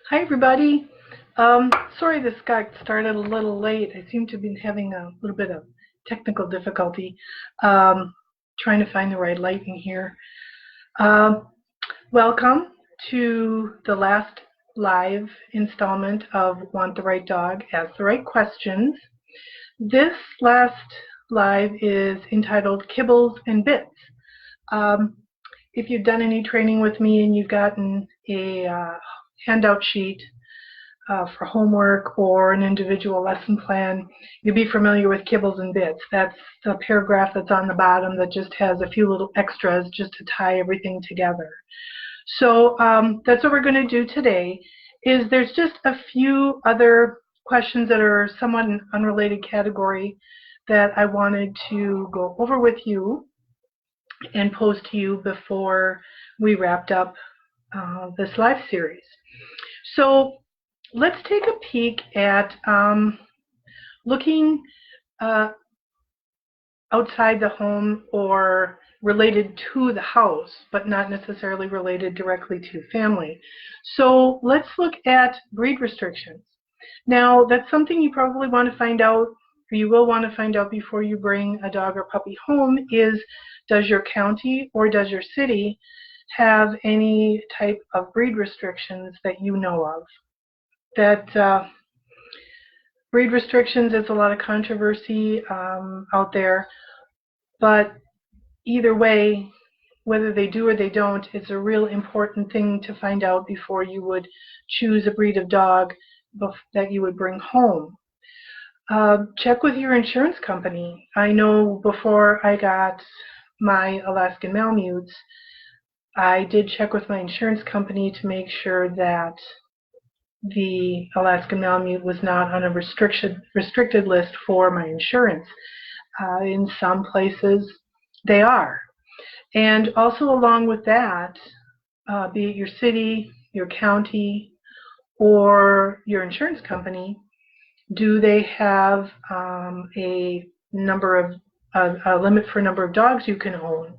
Hi, everybody. Sorry this got started a little late. I seem to be having a little bit of technical difficulty trying to find the right lighting here. Um, Welcome to the last live installment of Want the Right Dog, Ask the Right Questions. This last live is entitled Kibbles and Bits. If you've done any training with me and you've gotten a handout sheet for homework or an individual lesson plan, you'll be familiar with kibbles and bits. That's the paragraph that's on the bottom that just has a few little extras just to tie everything together. So that's what we're going to do today. There's just a few other questions that are somewhat an unrelated category that I wanted to go over with you and pose to you before we wrapped up this live series. So let's take a peek at looking outside the home or related to the house, but not necessarily related directly to family. So let's look at breed restrictions. Now, that's something you probably want to find out, or you will want to find out before you bring a dog or puppy home, is does your county or does your city have any type of breed restrictions that you know of? That breed restrictions, is a lot of controversy out there, but either way, whether they do or they don't, it's a real important thing to find out before you would choose a breed of dog that you would bring home. Check with your insurance company. I know before I got my Alaskan Malamutes, I did check with my insurance company to make sure that the Alaskan Malamute was not on a restricted list for my insurance. In some places, they are. And also along with that, be it your city, your county, or your insurance company, do they have a limit for number of dogs you can own?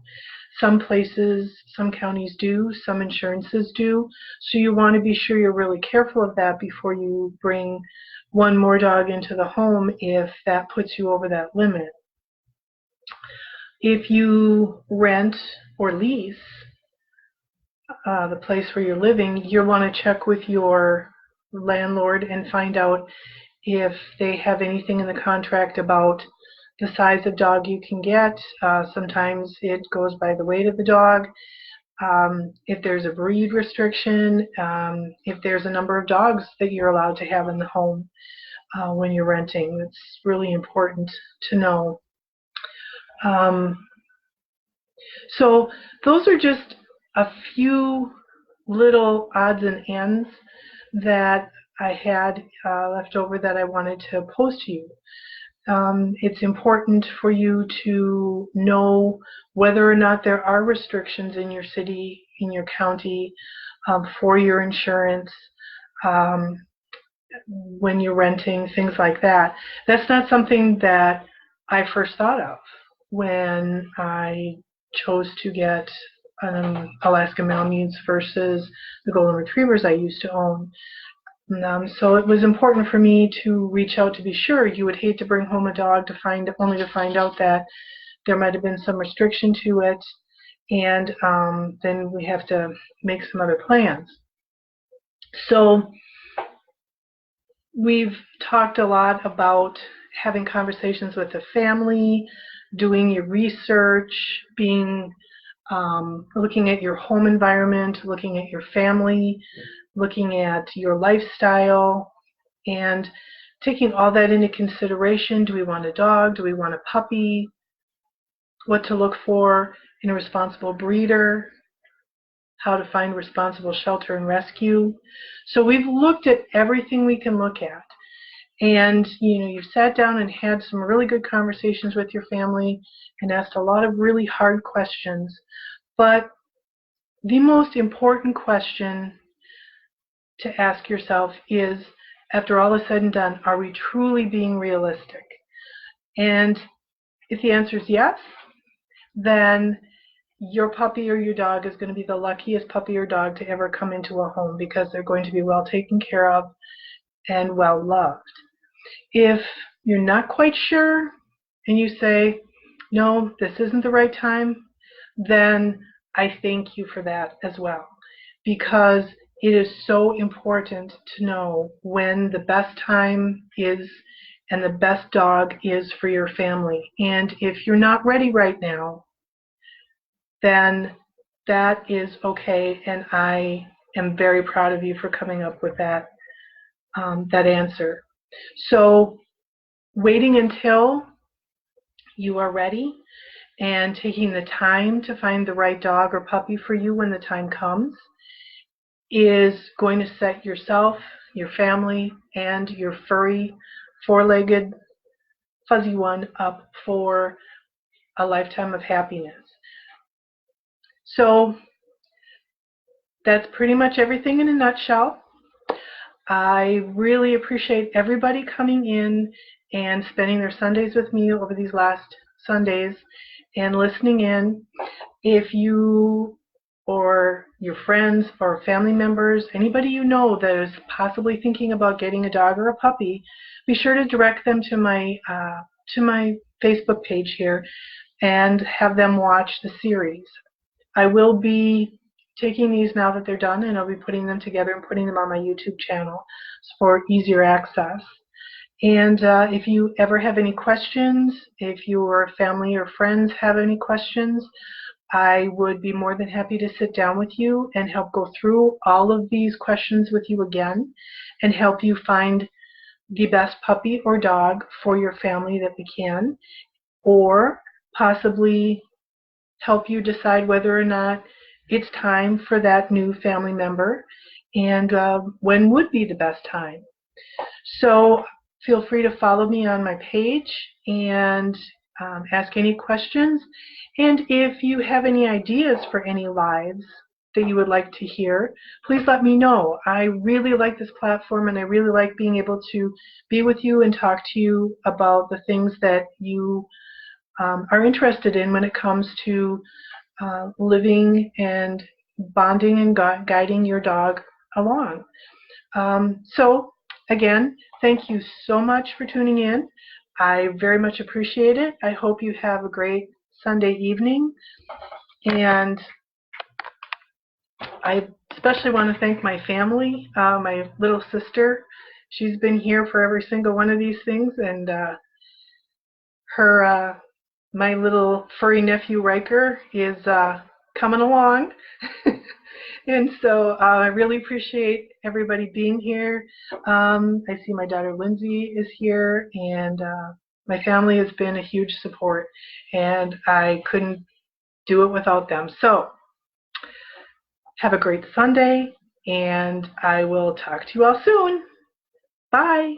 Some places, some counties do, some insurances do, so you want to be sure you're really careful of that before you bring one more dog into the home if that puts you over that limit. If you rent or lease the place where you're living, you'll want to check with your landlord and find out if they have anything in the contract about the size of dog you can get. Sometimes it goes by the weight of the dog. If there's a breed restriction, if there's a number of dogs that you're allowed to have in the home when you're renting, it's really important to know. So those are just a few little odds and ends that I had left over that I wanted to post to you. It's important for you to know whether or not there are restrictions in your city, in your county, for your insurance, when you're renting, things like that. That's not something that I first thought of when I chose to get Alaskan Malamutes versus the Golden Retrievers I used to own. So it was important for me to reach out to be sure. You would hate to bring home a dog only to find out that there might have been some restriction to it, and then we have to make some other plans. So we've talked a lot about having conversations with the family, doing your research, looking at your home environment, looking at your family, looking at your lifestyle, and taking all that into consideration. Do we want a dog? Do we want a puppy? What to look for in a responsible breeder? How to find responsible shelter and rescue. So we've looked at everything we can look at. And you've sat down and had some really good conversations with your family and asked a lot of really hard questions. But the most important question to ask yourself is, after all is said and done, are we truly being realistic? And if the answer is yes, then your puppy or your dog is going to be the luckiest puppy or dog to ever come into a home, because they're going to be well taken care of and well loved. If you're not quite sure and you say, no, this isn't the right time, then I thank you for that as well, because it is so important to know when the best time is and the best dog is for your family. And if you're not ready right now, then that is okay, and I am very proud of you for coming up with that answer. So waiting until you are ready and taking the time to find the right dog or puppy for you when the time comes is going to set yourself, your family, and your furry, four-legged, fuzzy one up for a lifetime of happiness. So that's pretty much everything in a nutshell. I really appreciate everybody coming in and spending their Sundays with me over these last Sundays and listening in. If you or your friends or family members, anybody you know that is possibly thinking about getting a dog or a puppy, be sure to direct them to my Facebook page here and have them watch the series. I will be taking these now that they're done, and I'll be putting them together and putting them on my YouTube channel for easier access. And if you ever have any questions, if your family or friends have any questions, I would be more than happy to sit down with you and help go through all of these questions with you again and help you find the best puppy or dog for your family that we can, or possibly help you decide whether or not it's time for that new family member and when would be the best time. So feel free to follow me on my page and ask any questions. And if you have any ideas for any lives that you would like to hear, please let me know. I really like this platform, and I really like being able to be with you and talk to you about the things that you are interested in when it comes to living and bonding and guiding your dog along. So again, thank you so much for tuning in. I very much appreciate it. I hope you have a great Sunday evening, and I especially want to thank my family, my little sister. She's been here for every single one of these things, and my little furry nephew Riker is coming along. And so I really appreciate everybody being here. I see my daughter Lindsay is here, and my family has been a huge support, and I couldn't do it without them. So have a great Sunday, and I will talk to you all soon. Bye.